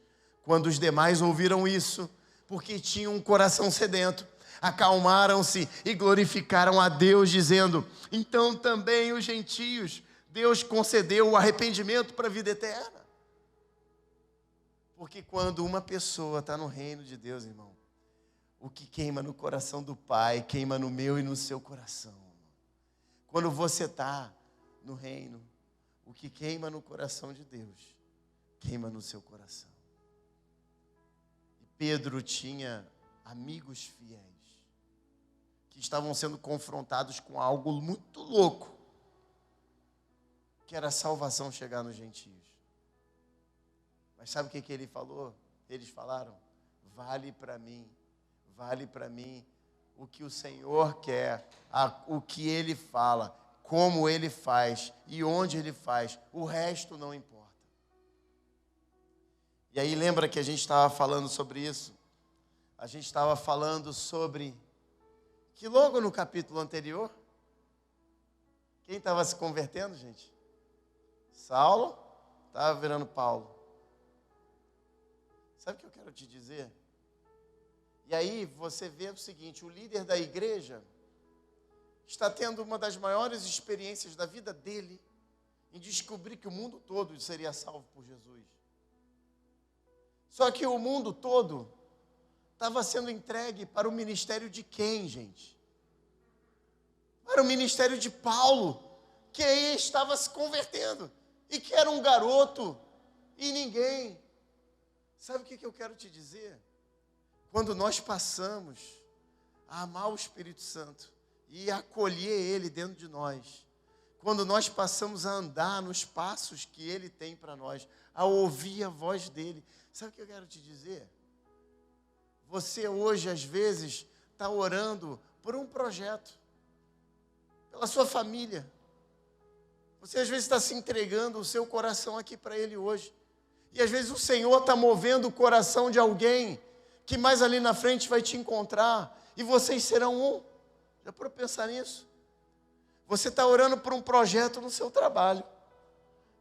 S1: Quando os demais ouviram isso, porque tinham um coração sedento, acalmaram-se e glorificaram a Deus, dizendo: então também os gentios, Deus concedeu o arrependimento para a vida eterna. Porque quando uma pessoa está no reino de Deus, irmão, o que queima no coração do Pai, queima no meu e no seu coração. Quando você está no reino, o que queima no coração de Deus, queima no seu coração. E Pedro tinha amigos fiéis, que estavam sendo confrontados com algo muito louco, que era a salvação chegar nos gentios. Mas sabe o que ele falou? Eles falaram: vale para mim o que o Senhor quer, o que Ele fala, como Ele faz e onde Ele faz, o resto não importa. E aí lembra que a gente estava falando sobre isso? A gente estava falando sobre que logo no capítulo anterior, quem estava se convertendo, gente? Saulo estava virando Paulo. Sabe o que eu quero te dizer? E aí você vê o seguinte: o líder da igreja está tendo uma das maiores experiências da vida dele em descobrir que o mundo todo seria salvo por Jesus. Só que o mundo todo estava sendo entregue para o ministério de quem, gente? Para o ministério de Paulo, que aí estava se convertendo e que era um garoto e ninguém. Sabe o que eu quero te dizer? Quando nós passamos a amar o Espírito Santo e acolher Ele dentro de nós, quando nós passamos a andar nos passos que Ele tem para nós, a ouvir a voz dEle, sabe o que eu quero te dizer? Você hoje, às vezes, está orando por um projeto, pela sua família. Você, às vezes, está se entregando o seu coração aqui para Ele hoje. E, às vezes, o Senhor está movendo o coração de alguém que mais ali na frente vai te encontrar, e vocês serão um. Já para pensar nisso? Você está orando por um projeto no seu trabalho,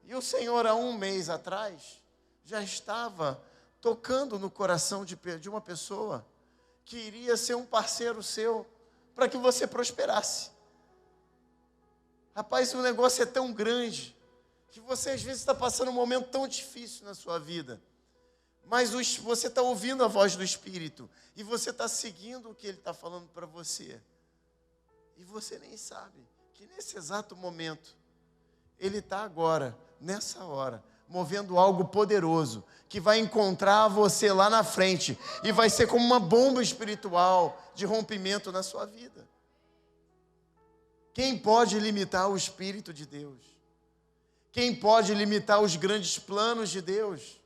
S1: e o Senhor, há um mês atrás, já estava tocando no coração de uma pessoa que iria ser um parceiro seu, para que você prosperasse. Rapaz, o negócio é tão grande, que você às vezes está passando um momento tão difícil na sua vida, mas você está ouvindo a voz do Espírito, e você está seguindo o que Ele está falando para você, e você nem sabe que nesse exato momento, Ele está agora, nessa hora, movendo algo poderoso, que vai encontrar você lá na frente, e vai ser como uma bomba espiritual de rompimento na sua vida. Quem pode limitar o Espírito de Deus? Quem pode limitar os grandes planos de Deus?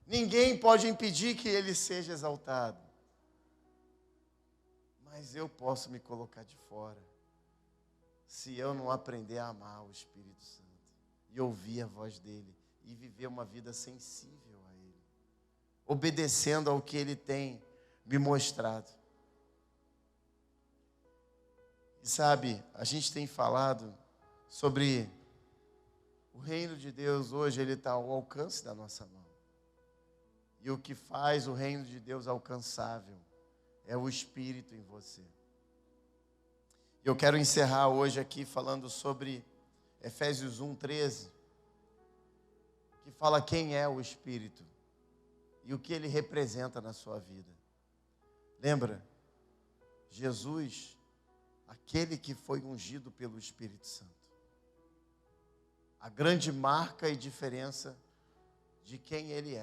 S1: Ninguém pode impedir que Ele seja exaltado. Mas eu posso me colocar de fora, se eu não aprender a amar o Espírito Santo, e ouvir a voz dEle, e viver uma vida sensível a Ele, obedecendo ao que Ele tem me mostrado. E sabe, a gente tem falado sobre o reino de Deus hoje, ele está ao alcance da nossa mão. E o que faz o reino de Deus alcançável é o Espírito em você. Eu quero encerrar hoje aqui falando sobre Efésios 1:13, que fala quem é o Espírito e o que ele representa na sua vida. Lembra? Jesus, aquele que foi ungido pelo Espírito Santo. A grande marca e diferença de quem Ele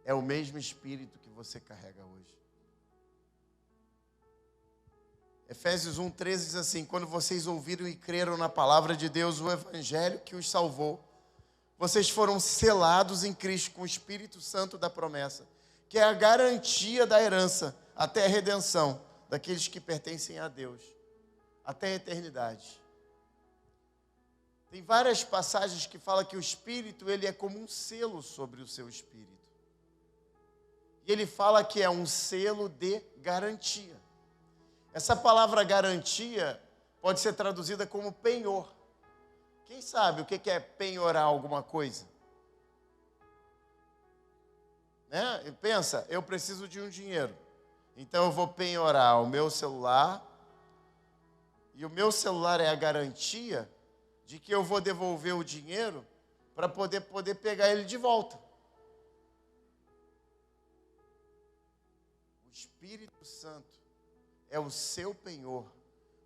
S1: é o mesmo Espírito que você carrega hoje. Efésios 1:13 diz assim: quando vocês ouviram e creram na palavra de Deus, o Evangelho que os salvou, vocês foram selados em Cristo com o Espírito Santo da promessa, que é a garantia da herança até a redenção daqueles que pertencem a Deus, até a eternidade. Tem várias passagens que falam que o Espírito, ele é como um selo sobre o seu espírito. E ele fala que é um selo de garantia. Essa palavra garantia pode ser traduzida como penhor. Quem sabe o que é penhorar alguma coisa? Né? Pensa, eu preciso de um dinheiro. Então eu vou penhorar o meu celular. E o meu celular é a garantia de que eu vou devolver o dinheiro para poder pegar ele de volta. O Espírito Santo é o seu penhor.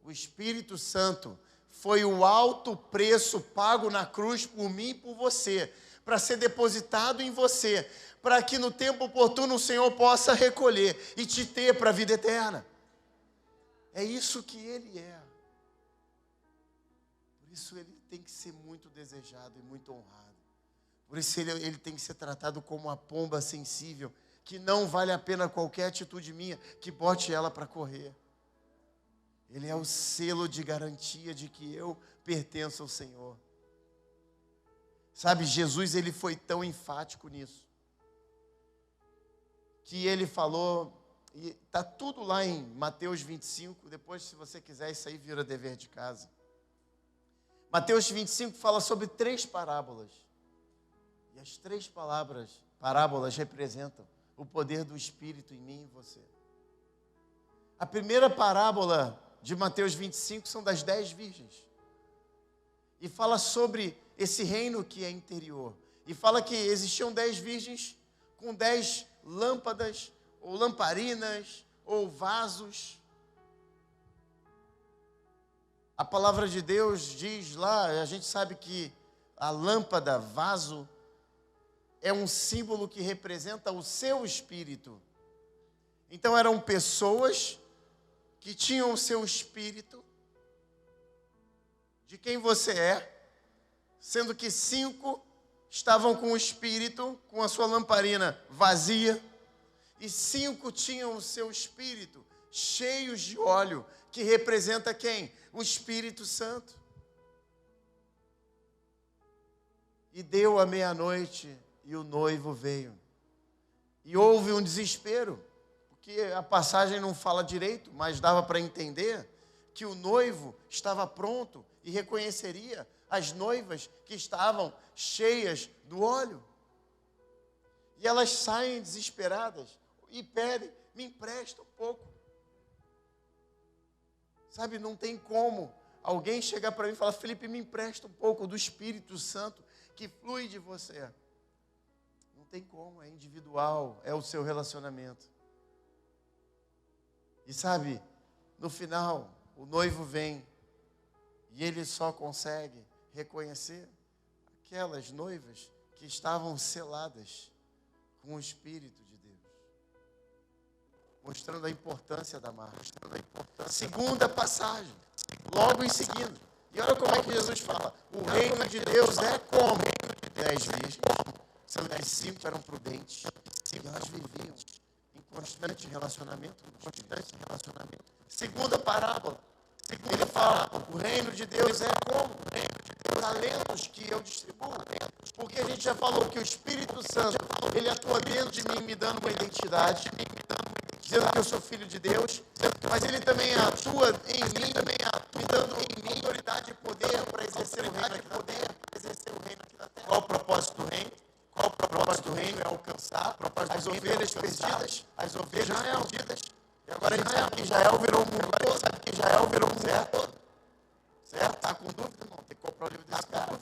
S1: O Espírito Santo foi o alto preço pago na cruz por mim e por você, para ser depositado em você, para que no tempo oportuno o Senhor possa recolher e te ter para a vida eterna. É isso que Ele é. Por isso Ele tem que ser muito desejado e muito honrado. Por isso ele tem que ser tratado como uma pomba sensível, que não vale a pena qualquer atitude minha que bote ela para correr. Ele é o selo de garantia de que eu pertenço ao Senhor. Sabe, Jesus, ele foi tão enfático nisso, que ele falou, e está tudo lá em Mateus 25, depois, se você quiser, isso aí vira dever de casa. Mateus 25 fala sobre 3 parábolas. E as 3 parábolas representam o poder do Espírito em mim e em você. A primeira parábola de Mateus 25 são das 10 virgens. E fala sobre esse reino que é interior. E fala que existiam 10 virgens com 10 lâmpadas, ou lamparinas, ou vasos. A palavra de Deus diz lá, a gente sabe que a lâmpada, vaso, é um símbolo que representa o seu espírito. Então eram pessoas que tinham o seu espírito, de quem você é, sendo que 5 estavam com o espírito, com a sua lamparina vazia, e 5 tinham o seu espírito cheios de óleo, que representa quem? O Espírito Santo. E deu a meia-noite e o noivo veio. E houve um desespero, porque a passagem não fala direito, mas dava para entender que o noivo estava pronto e reconheceria as noivas que estavam cheias do óleo. E elas saem desesperadas e pedem, me empresta um pouco. Sabe, não tem como alguém chegar para mim e falar, Felipe, me empresta um pouco do Espírito Santo que flui de você. Não tem como, é individual, é o seu relacionamento. E sabe, no final, o noivo vem e ele só consegue reconhecer aquelas noivas que estavam seladas com o Espírito de Deus. Mostrando a importância da marca. Segunda passagem, logo em seguida. E olha como é que Jesus fala. O reino de Deus é como 10 virgens, sendo que 5 eram prudentes. E elas viviam em constante relacionamento. Segunda parábola. Ele fala, o reino de Deus é como talentos que eu distribuo. Porque a gente já falou que o Espírito Santo, ele atua dentro de mim, me dando uma identidade, dizendo que eu sou filho de Deus, mas ele também atua em mim, me dando autoridade e poder para exercer o reino aqui na terra. Qual o propósito do reino? O propósito do reino é alcançar as ovelhas perdidas, E agora a gente sabe que Israel virou o mundo todo. Certo? Está com dúvida? Não. Tem que comprar o livro desse cara.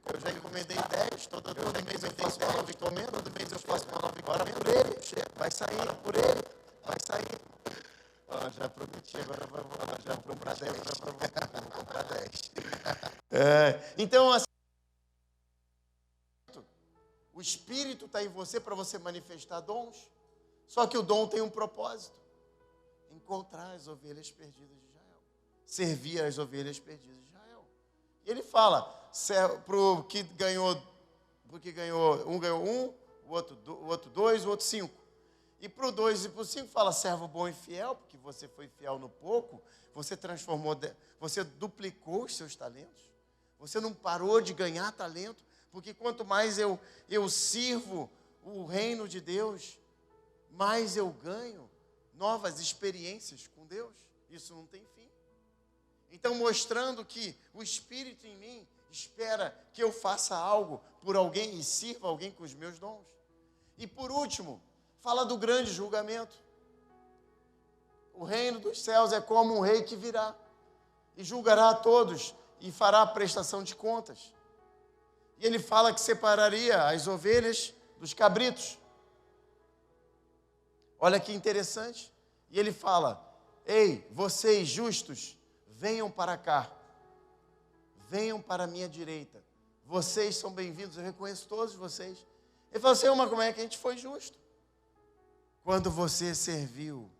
S1: Eu já encomendei 10, todo mês eu faço uma nova encomenda, todo mês eu faço uma nova encomenda por ele. Vai sair por ele. Já prometi, agora vou comprar 10. Vou comprar 10. Então, assim, o Espírito está em você para você manifestar dons. Só que o dom tem um propósito. Encontrar as ovelhas perdidas de Israel. Servir as ovelhas perdidas de Israel. E ele fala, para o que ganhou porque um ganhou um, o outro dois, o outro 5. E para o 2 e para o 5 fala, servo bom e fiel, porque você foi fiel no pouco, você transformou, você duplicou os seus talentos. Você não parou de ganhar talento, porque quanto mais eu sirvo o reino de Deus, mais eu ganho novas experiências com Deus. Isso não tem fim. Então, mostrando que o Espírito em mim espera que eu faça algo por alguém e sirva alguém com os meus dons. E por último, fala do grande julgamento. O reino dos céus é como um rei que virá e julgará a todos e fará a prestação de contas. E ele fala que separaria as ovelhas dos cabritos. Olha que interessante. E ele fala, ei, vocês justos, venham para cá. Venham para a minha direita. Vocês são bem-vindos, eu reconheço todos vocês. Ele falou, Senhor, mas como é que a gente foi justo? Quando você serviu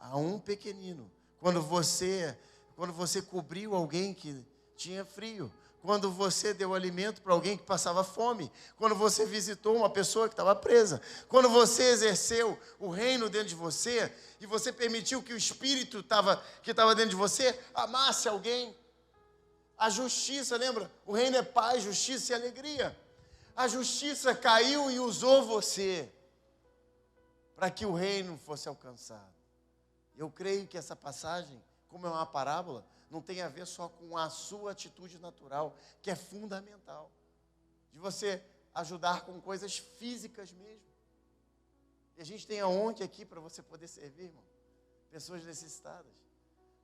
S1: a um pequenino, quando você cobriu alguém que tinha frio, quando você deu alimento para alguém que passava fome, quando você visitou uma pessoa que estava presa, quando você exerceu o reino dentro de você e você permitiu que o Espírito que estava dentro de você amasse alguém. A justiça, lembra? O reino é paz, justiça e alegria. A justiça caiu e usou você para que o reino fosse alcançado. Eu creio que essa passagem, como é uma parábola, não tem a ver só com a sua atitude natural, que é fundamental, de você ajudar com coisas físicas mesmo. E a gente tem a ONG aqui para você poder servir, irmão, pessoas necessitadas.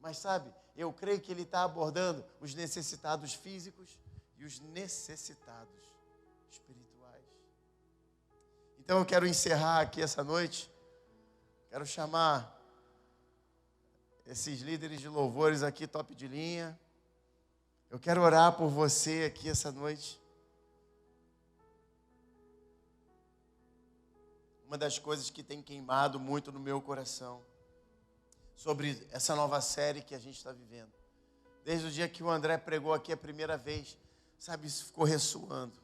S1: Mas sabe, eu creio que ele está abordando os necessitados físicos e os necessitados espirituais. Então eu quero encerrar aqui essa noite, quero chamar esses líderes de louvores aqui, top de linha. Eu quero orar por você aqui essa noite. Uma das coisas que tem queimado muito no meu coração sobre essa nova série que a gente está vivendo. Desde o dia que o André pregou aqui a primeira vez, sabe, isso ficou ressoando,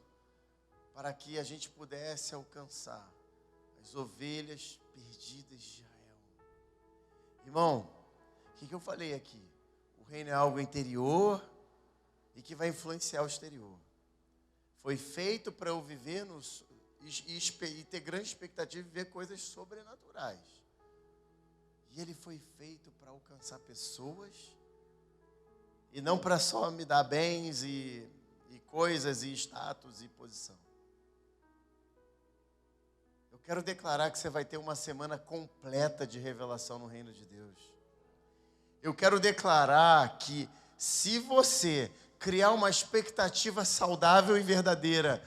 S1: para que a gente pudesse alcançar as ovelhas perdidas de Israel. Irmão, o que eu falei aqui? O reino é algo interior e que vai influenciar o exterior. Foi feito para eu viver e ter grande expectativa de ver coisas sobrenaturais. E ele foi feito para alcançar pessoas e não para só me dar bens e coisas e status e posição. Eu quero declarar que você vai ter uma semana completa de revelação no reino de Deus. Eu quero declarar que se você criar uma expectativa saudável e verdadeira,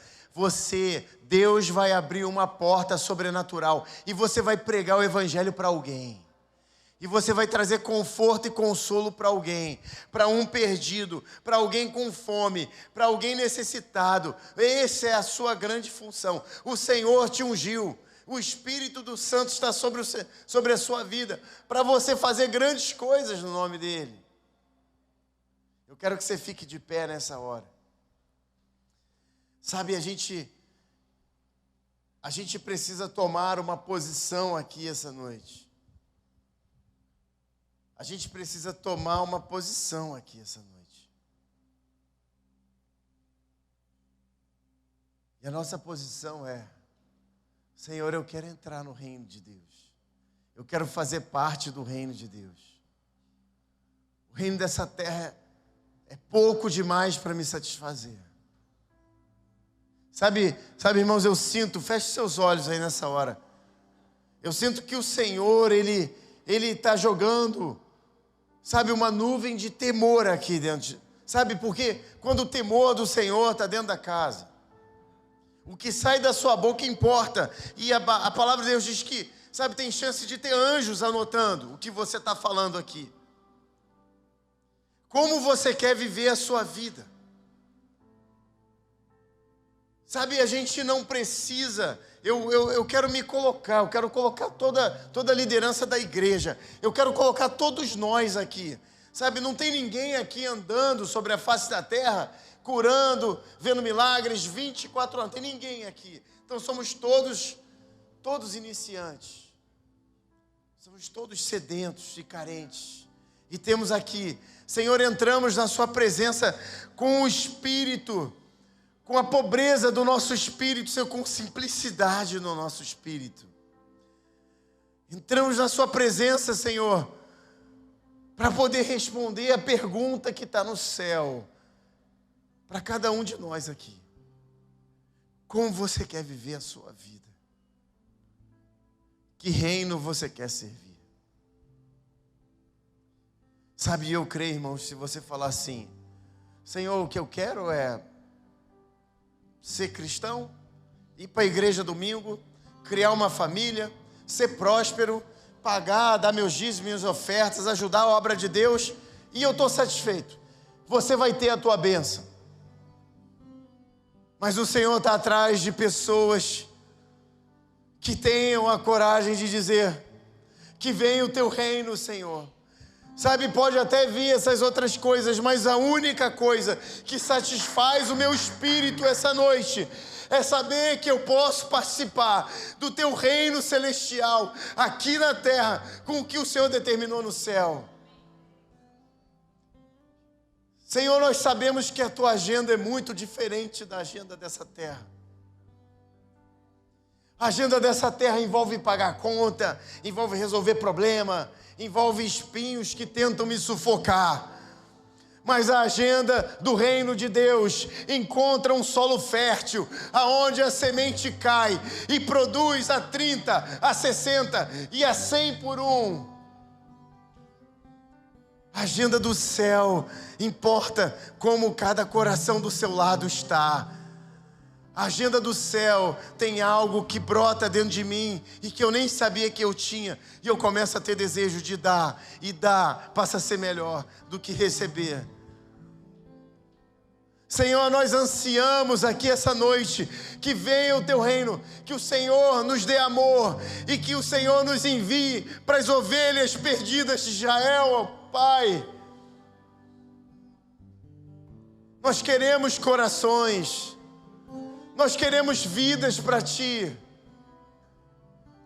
S1: Deus vai abrir uma porta sobrenatural e você vai pregar o evangelho para alguém. E você vai trazer conforto e consolo para alguém, para um perdido, para alguém com fome, para alguém necessitado. Essa é a sua grande função. O Senhor te ungiu. O Espírito do Santo está sobre a sua vida, para você fazer grandes coisas no nome dEle. Eu quero que você fique de pé nessa hora. Sabe, a gente precisa tomar uma posição aqui essa noite. A gente precisa tomar uma posição aqui essa noite. E a nossa posição é: Senhor, eu quero entrar no reino de Deus. Eu quero fazer parte do reino de Deus. O reino dessa terra é pouco demais para me satisfazer. Sabe, irmãos, eu sinto, feche seus olhos aí nessa hora. Eu sinto que o Senhor, Ele está jogando, sabe, uma nuvem de temor aqui dentro. Sabe por quê? Quando o temor do Senhor está dentro da casa, o que sai da sua boca importa. E a palavra de Deus diz que, sabe, tem chance de ter anjos anotando o que você está falando aqui. Como você quer viver a sua vida? Sabe, a gente não precisa. Eu quero me colocar, eu quero colocar toda a liderança da igreja. Eu quero colocar todos nós aqui. Sabe, não tem ninguém aqui andando sobre a face da terra curando, vendo milagres 24 horas. Não tem ninguém aqui. Então somos todos iniciantes. Somos todos sedentos e carentes. E temos aqui, Senhor, entramos na sua presença com o espírito, com a pobreza do nosso espírito, Senhor, com simplicidade no nosso espírito. Entramos na sua presença, Senhor, para poder responder a pergunta que está no céu, para cada um de nós aqui. Como você quer viver a sua vida? Que reino você quer servir? Sabe, eu creio, irmãos, se você falar assim, Senhor, o que eu quero é ser cristão, ir para a igreja domingo, criar uma família, ser próspero, pagar, dar meus dízimos, minhas ofertas, ajudar a obra de Deus, e eu estou satisfeito. Você vai ter a tua bênção. Mas o Senhor está atrás de pessoas que tenham a coragem de dizer que venha o teu reino, Senhor. Sabe, pode até vir essas outras coisas, mas a única coisa que satisfaz o meu espírito essa noite é saber que eu posso participar do teu reino celestial aqui na terra, com o que o Senhor determinou no céu. Senhor, nós sabemos que a tua agenda é muito diferente da agenda dessa terra. A agenda dessa terra envolve pagar conta, envolve resolver problema, envolve espinhos que tentam me sufocar. Mas a agenda do reino de Deus encontra um solo fértil, aonde a semente cai e produz a 30, a 60 e a 100 por um. A agenda do céu importa como cada coração do seu lado está. A agenda do céu tem algo que brota dentro de mim e que eu nem sabia que eu tinha. E eu começo a ter desejo de dar, e dar passa a ser melhor do que receber. Senhor, nós ansiamos aqui essa noite que venha o teu reino, que o Senhor nos dê amor e que o Senhor nos envie para as ovelhas perdidas de Israel, ó Pai. Nós queremos corações. Nós queremos vidas para Ti.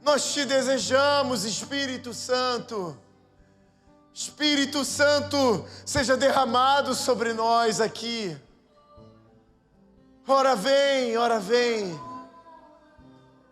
S1: Nós Te desejamos, Espírito Santo. Espírito Santo, seja derramado sobre nós aqui. Ora vem, ora vem.